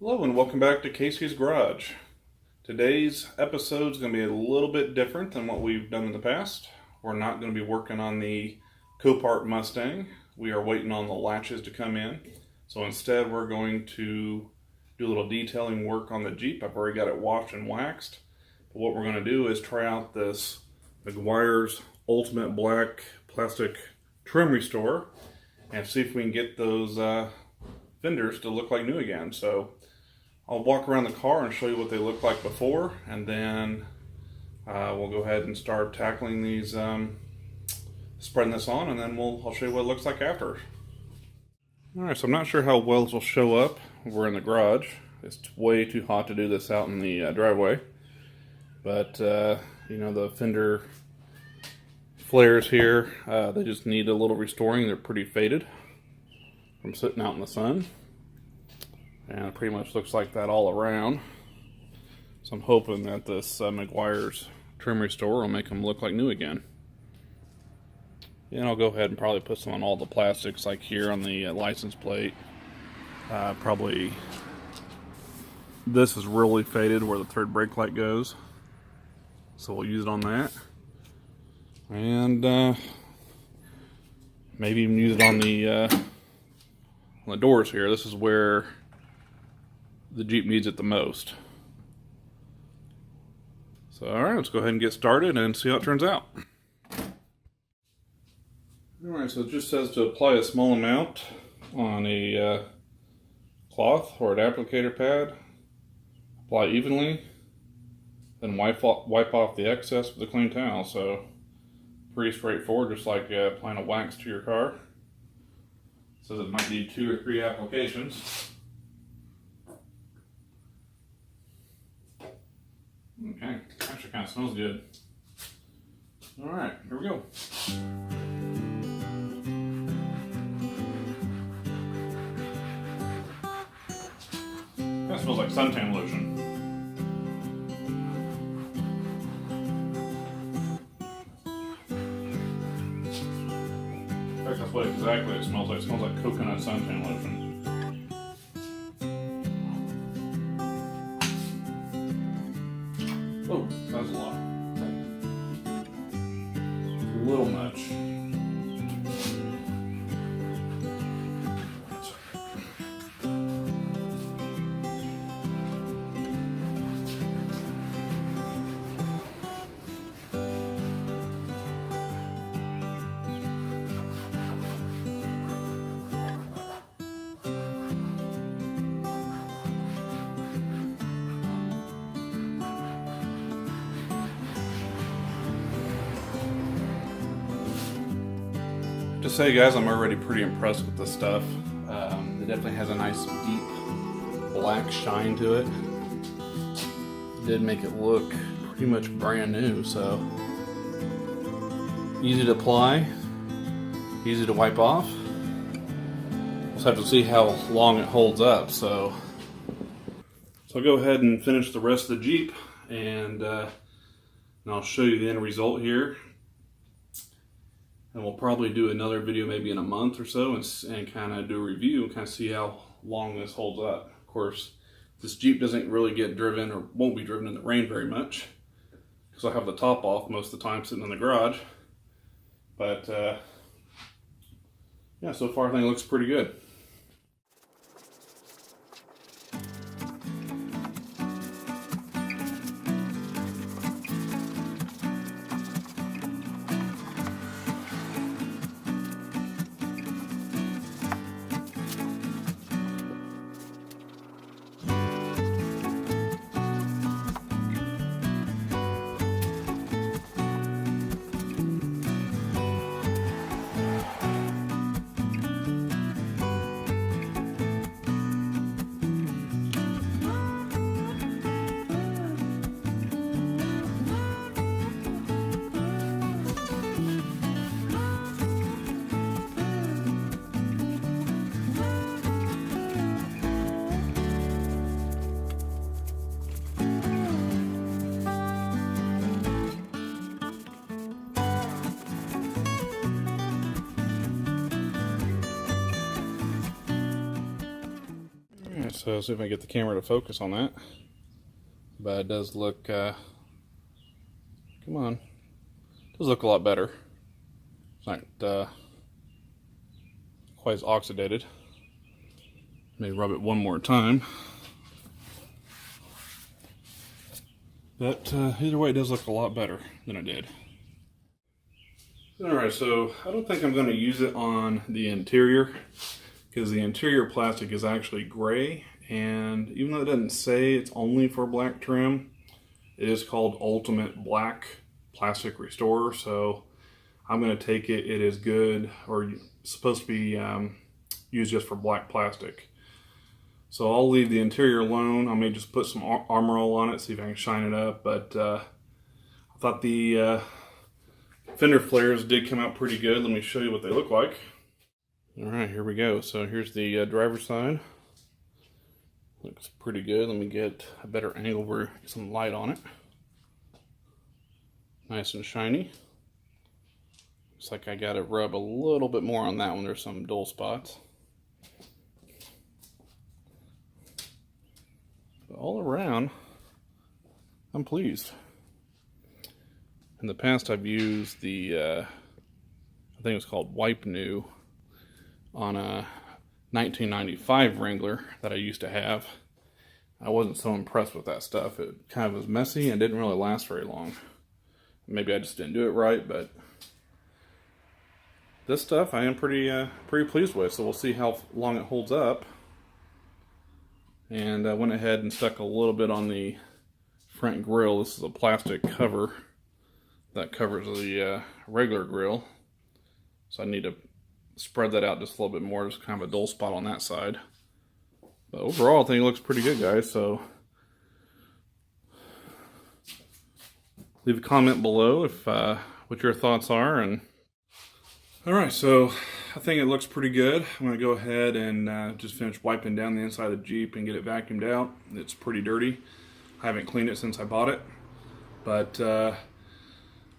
Hello and welcome back to Casey's Garage. Today's episode is going to be a little bit different than what we've done in the past. We're not going to be working on the Copart Mustang. We are waiting on the latches to come in. So instead we're going to do a little detailing work on the Jeep. I've already got it washed and waxed. But what we're going to do is try out this Meguiar's Ultimate Black Plastic Trim Restore and see if we can get those fenders to look like new again. So I'll walk around the car and show you what they look like before, and then we'll go ahead and start tackling these, spreading this on, and then I'll show you what it looks like after. Alright, so I'm not sure how well this will show up. We're in the garage. It's way too hot to do this out in the driveway. But, you know, the fender flares here, they just need a little restoring. They're pretty faded from sitting out in the sun. And it pretty much looks like that all around. So I'm hoping that this Meguiar's Trim Restore will make them look like new again. And I'll go ahead and probably put some on all the plastics, like here on the license plate. Probably this is really faded where the third brake light goes. So we'll use it on that. And maybe even use it on the doors here. This is where the Jeep needs it the most. So alright, let's go ahead and get started and see how it turns out. Alright, so it just says to apply a small amount on a cloth or an applicator pad. Apply evenly, then wipe off the excess with a clean towel. So pretty straightforward, just like applying a wax to your car. It says it might need 2 or 3 applications. Okay, actually kind of smells good. Alright, here we go. That smells like suntan lotion. In fact, that's what exactly it smells like. It smells like coconut suntan lotion. Oh, that's a lot. A little much. To say, guys, I'm already pretty impressed with this stuff. It definitely has a nice deep black shine to it. It did make it look pretty much brand new, so easy to apply, easy to wipe off. Just have to see how long it holds up. So I'll go ahead and finish the rest of the Jeep, and I'll show you the end result here. And we'll probably do another video maybe in a month or so and kind of do a review and kind of see how long this holds up. Of course, this Jeep doesn't really get driven or won't be driven in the rain very much because I have the top off most of the time sitting in the garage. But yeah, so far I think it looks pretty good. So see if I can get the camera to focus on that. But it does look, come on, it does look a lot better. It's not quite as oxidated. Maybe rub it one more time. But either way, it does look a lot better than it did. Alright, so I don't think I'm going to use it on the interior, because the interior plastic is actually gray, and even though it doesn't say it's only for black trim, it is called Ultimate Black Plastic Restorer, so I'm going to take it. It is good, or supposed to be used just for black plastic. So I'll leave the interior alone. I may just put some Armor All on it, see if I can shine it up, but I thought the fender flares did come out pretty good. Let me show you what they look like. Alright, here we go. So here's the driver's side. Looks pretty good. Let me get a better angle where get some light on it. Nice and shiny. Looks like I gotta rub a little bit more on that one. There's some dull spots. But all around, I'm pleased. In the past, I've used the, I think it's called Wipe New, on a 1995 Wrangler that I used to have. I wasn't so impressed with that stuff. It kind of was messy and didn't really last very long. Maybe I just didn't do it right, but this stuff I am pretty pleased with. So we'll see how long it holds up. And I went ahead and stuck a little bit on the front grille. This is a plastic cover that covers the regular grille. So I need to spread that out just a little bit more. There's kind of a dull spot on that side. But overall, I think it looks pretty good, guys. So leave a comment below if what your thoughts are. And all right, so I think it looks pretty good. I'm gonna go ahead and just finish wiping down the inside of the Jeep and get it vacuumed out. It's pretty dirty. I haven't cleaned it since I bought it. But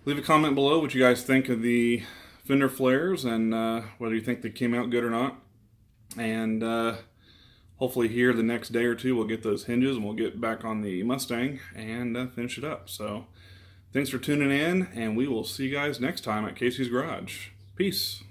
leave a comment below what you guys think of the fender flares and whether you think they came out good or not. And hopefully here the next day or two we'll get those hinges and we'll get back on the Mustang and finish it up. So thanks for tuning in, and we will see you guys next time at Casey's Garage. Peace.